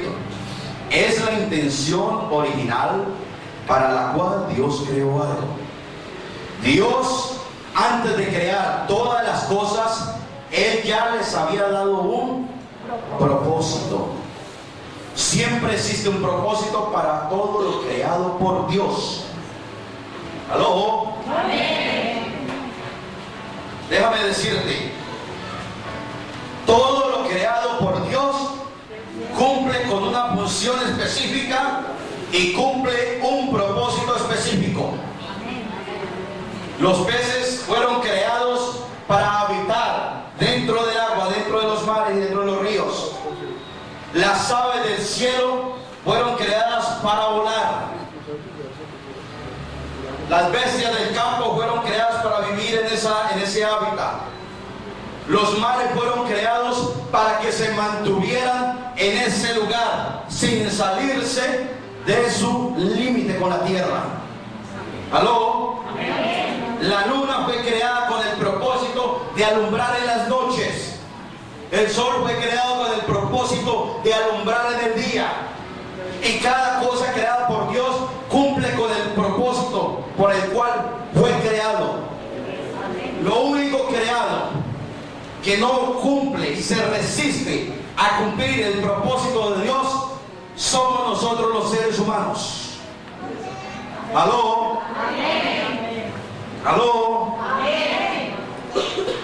repito, es la intención original para la cual Dios creó algo. Dios, antes de crear todas las cosas, Él ya les había dado un propósito. Siempre existe un propósito para todo lo creado por Dios. ¿Aló? Amén. Déjame decirte, todo lo creado por Dios cumple con una función específica y cumple un propósito específico. Los peces fueron creados para habitar dentro del agua, dentro de los mares y dentro de los ríos. Las aves del cielo fueron creadas para volar. Las bestias del campo fueron creadas para vivir en ese hábitat. Los mares fueron creados para que se mantuvieran en ese lugar sin salirse de su límite con la tierra. ¿Aló? Amén. La luna fue creada con el propósito de alumbrar en las noches. El sol fue creado con el propósito de alumbrar en el día. Y cada cosa creada por Dios cumple con el propósito por el cual fue creado. Lo único creado que no cumple y se resiste a cumplir el propósito de Dios somos nosotros los seres humanos. ¿Aló? Amén. ¿Aló? Amén.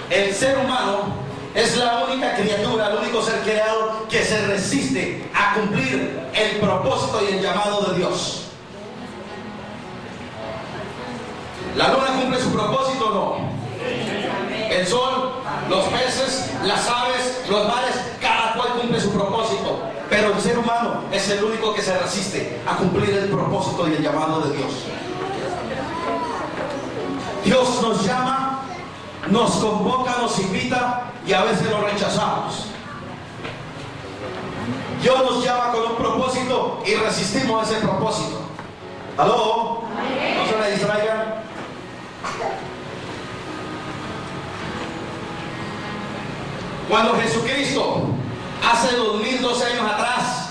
El ser humano es la única criatura, el único ser creado que se resiste a cumplir el propósito y el llamado de Dios. ¿La luna cumple su propósito o no? El sol, los peces, las aves, los mares, cada cual cumple su propósito. Pero el ser humano es el único que se resiste a cumplir el propósito y el llamado de Dios. Dios nos llama, nos convoca, nos invita y a veces lo rechazamos. Dios nos llama con un propósito y resistimos a ese propósito. ¿Aló? No se me distraigan. Cuando Jesucristo, hace 2012 años atrás,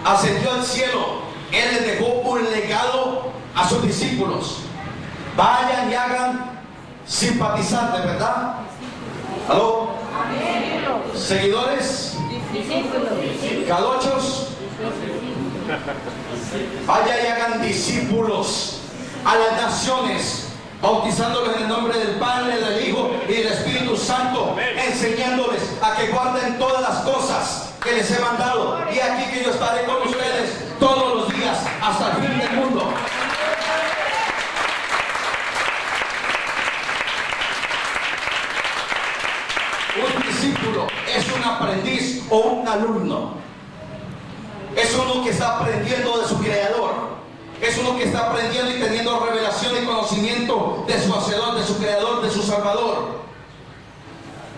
ascendió al cielo, Él les dejó un legado a sus discípulos. Vayan y hagan simpatizantes, ¿verdad? ¿Aló? ¿Seguidores? ¿Calochos? Vayan y hagan discípulos a las naciones, bautizándolos en el nombre del Padre, del Hijo y del Espíritu Santo, enseñándoles a que guarden todas las cosas que les he mandado. Y aquí que yo estaré con ustedes todos los días hasta el fin del mundo. Un discípulo es un aprendiz o un alumno. Es uno que está aprendiendo de su Creador. Es uno que está aprendiendo y teniendo revelación y conocimiento de su Hacedor, de su Creador, de su Salvador.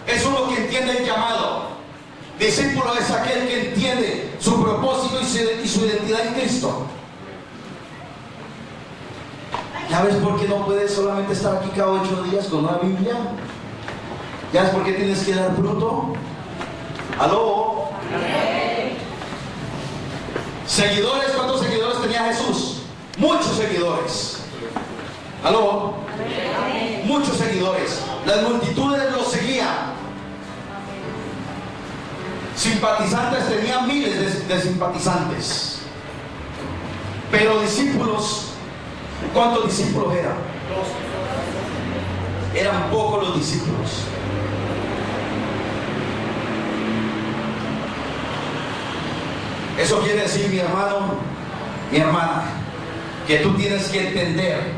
Es uno que entiende el llamado. Discípulo es aquel que entiende su propósito y su identidad en Cristo. ¿Ya ves por qué no puedes solamente estar aquí cada 8 días con una Biblia? ¿Ya ves por qué tienes que dar fruto? ¿Aló? ¿Seguidores? ¿Cuántos seguidores tenía Jesús? Muchos seguidores. ¿Aló? Muchos seguidores. Las multitudes lo seguían. Simpatizantes, tenían miles de simpatizantes. Pero discípulos, ¿cuántos discípulos eran? Eran pocos los discípulos. Eso quiere decir, mi hermano, mi hermana, que tú tienes que entender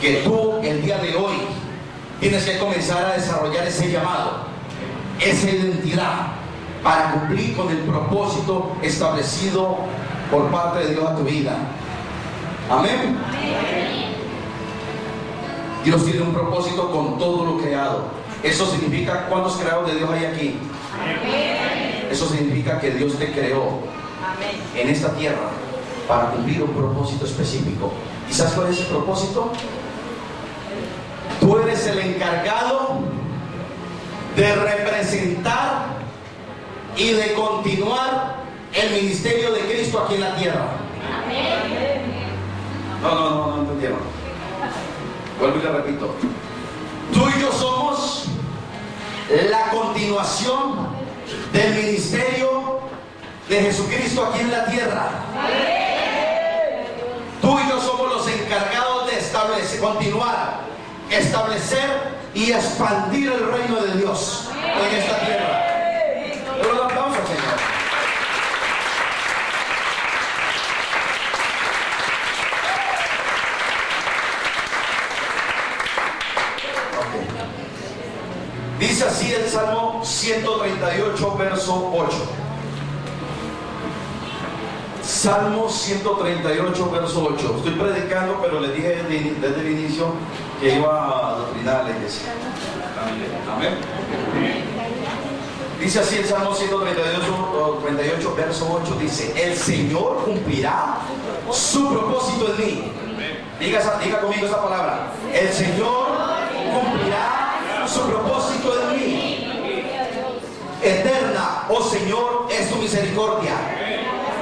que tú el día de hoy tienes que comenzar a desarrollar ese llamado, esa identidad, para cumplir con el propósito establecido por parte de Dios a tu vida. Amén. Dios tiene un propósito con todo lo creado. Eso significa, ¿cuántos creados de Dios hay aquí? Eso significa que Dios te creó en esta tierra para cumplir un propósito específico. ¿Y sabes cuál es ese propósito? Tú eres el encargado de representar y de continuar el ministerio de Cristo aquí en la tierra. No entendieron. Vuelvo y le repito. Tú y yo somos la continuación del ministerio de Jesucristo aquí en la tierra. Tú y yo somos los encargados de establecer, continuar, establecer y expandir el reino de Dios en esta tierra. Pero un aplauso, Señor. Dice así el Salmo 138, verso 8. Salmo 138, verso 8. Estoy predicando, pero le dije desde el inicio que iba a doctrinar a la iglesia. Amén. Dice así el Salmo 138, verso 8. Dice: el Señor cumplirá su propósito en mí. Diga conmigo esa palabra. El Señor cumplirá su propósito en mí. Eterna, oh Señor, es tu misericordia.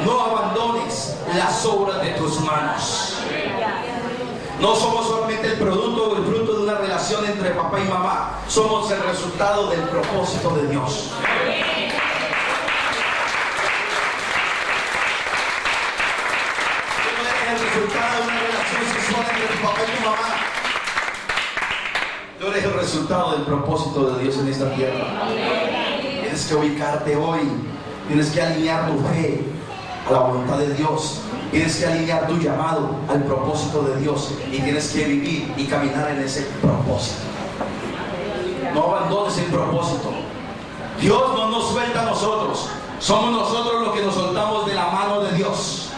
No abandones las obras de tus manos. No somos solamente el producto o el fruto de una relación entre papá y mamá. Somos el resultado del propósito de Dios. Tú eres el resultado de una relación sexual entre tu papá y tu mamá. Tú eres el resultado del propósito de Dios en esta tierra. Tienes que ubicarte hoy. Tienes que alinear tu fe a la voluntad de Dios. Tienes que alinear tu llamado al propósito de Dios. Y tienes que vivir y caminar en ese propósito. No abandones el propósito. Dios no nos suelta a nosotros. Somos nosotros los que nos soltamos de la mano de Dios.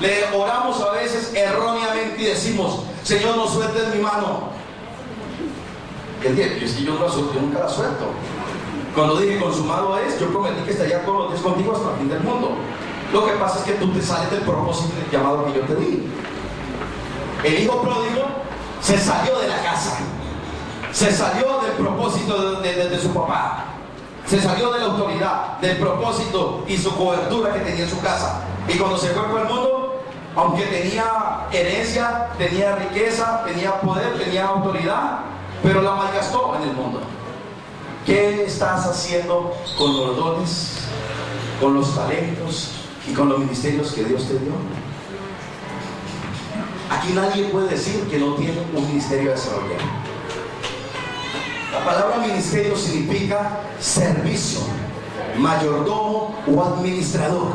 Le oramos a veces erróneamente y decimos: Señor, no sueltes mi mano. Y él dice: es que yo nunca la suelto. Cuando dije consumado es, yo prometí que estaría con los días contigo hasta el fin del mundo. Lo que pasa es que tú te sales del propósito y del llamado que yo te di. El hijo pródigo se salió de la casa, se salió del propósito de su papá, se salió de la autoridad, del propósito y su cobertura que tenía en su casa. Y cuando se fue por el mundo, aunque tenía herencia, tenía riqueza, tenía poder, tenía autoridad, pero la malgastó en el mundo. ¿Qué estás haciendo con los dones, con los talentos y con los ministerios que Dios te dio? Aquí nadie puede decir que no tiene un ministerio a desarrollar. La palabra ministerio significa servicio, mayordomo o administrador.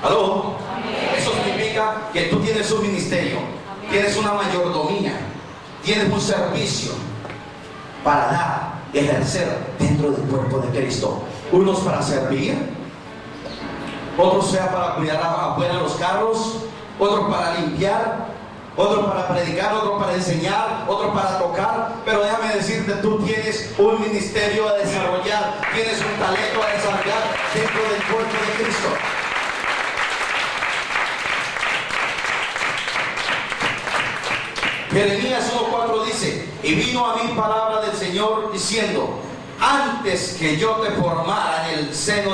¿Aló? Eso significa que tú tienes un ministerio, tienes una mayordomía, tienes un servicio para dar, ejercer dentro del cuerpo de Cristo. Unos para servir, otros sea para cuidar afuera los carros, otros para limpiar, otros para predicar, otros para enseñar, otros para tocar. Pero déjame decirte, tú tienes un ministerio a desarrollar, tienes un talento a desarrollar dentro del cuerpo de Cristo. Jeremías 1:4 dice: y vino a mí palabra del Señor diciendo: antes que yo te formara en el seno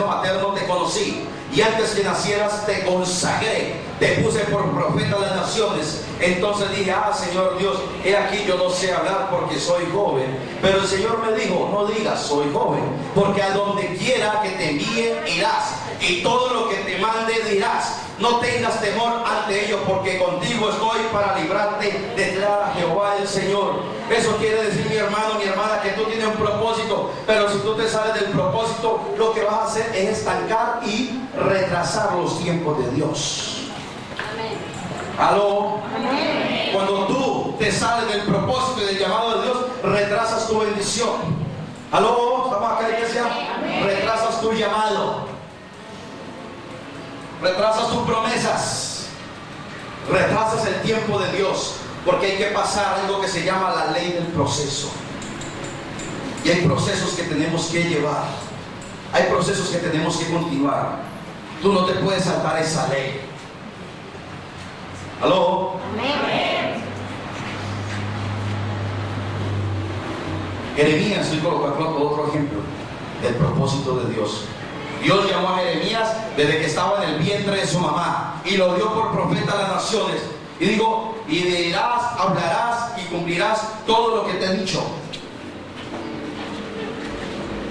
materno te conocí, y antes que nacieras te consagré, te puse por profeta a las naciones. Entonces dije: Señor Dios, he aquí yo no sé hablar porque soy joven. Pero el Señor me dijo: no digas soy joven, porque a donde quiera que te envíe irás, y todo lo que te mande dirás. No tengas temor ante ellos, porque contigo estoy para librarte, declara Jehová el Señor. Eso quiere decir, mi hermano, mi hermana, que tú tienes un propósito, pero si tú te sales del propósito, lo que vas a hacer es estancar y retrasar los tiempos de Dios. Amén. ¿Aló? Amén. Cuando tú te sales del propósito y del llamado de Dios, retrasas tu bendición. ¿Aló? ¿Estamos acá, iglesia? Amén. Retrasas tu llamado. Retrasas tus promesas, retrasas el tiempo de Dios, porque hay que pasar algo que se llama la ley del proceso. Y hay procesos que tenemos que llevar, hay procesos que tenemos que continuar. Tú no te puedes saltar esa ley. ¿Aló? Amén. Jeremías, estoy colocando otro ejemplo del propósito de Dios. Dios llamó a Jeremías desde que estaba en el vientre de su mamá y lo dio por profeta a las naciones. Y digo, y dirás, hablarás y cumplirás todo lo que te he dicho.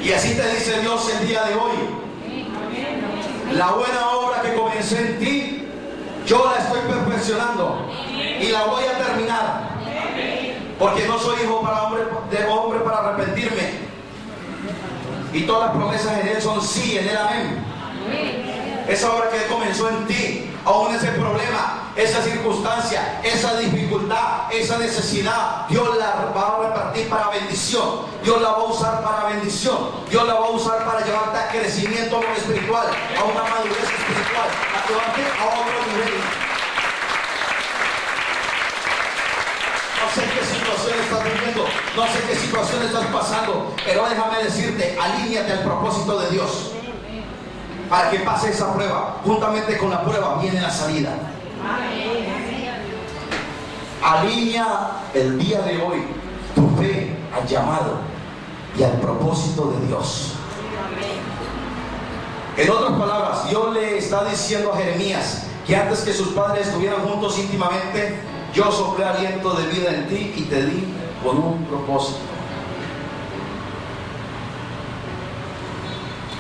Y así te dice Dios el día de hoy: la buena obra que comencé en ti, yo la estoy perfeccionando y la voy a terminar. Porque no soy hijo de hombre para arrepentirme. Y todas las promesas en Él son sí, en Él amén. Esa obra que comenzó en ti, aún ese problema, esa circunstancia, esa dificultad, esa necesidad, Dios la va a repartir para bendición. Dios la va a usar para bendición. Dios la va a usar para llevarte a crecimiento espiritual, a una madurez espiritual, a llevarte a otro nivel. No sé qué situación estás viviendo, no sé qué situación estás pasando, pero déjame decirte, alíñate al propósito de Dios. Para que pase esa prueba, juntamente con la prueba viene la salida. Alinea el día de hoy tu fe al llamado y al propósito de Dios. En otras palabras, Dios le está diciendo a Jeremías que antes que sus padres estuvieran juntos íntimamente, yo soplé aliento de vida en ti y te di con un propósito.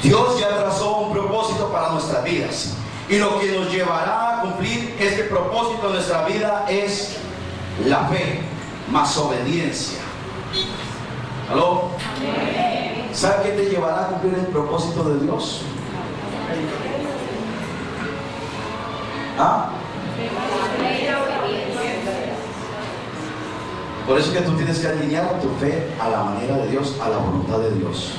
Dios ya trazó un propósito para nuestras vidas, y lo que nos llevará a cumplir este propósito en nuestra vida es la fe más obediencia. ¿Aló? ¿Sabe qué te llevará a cumplir el propósito de Dios? ¿Ah? Por eso es que tú tienes que alinear tu fe a la manera de Dios, a la voluntad de Dios.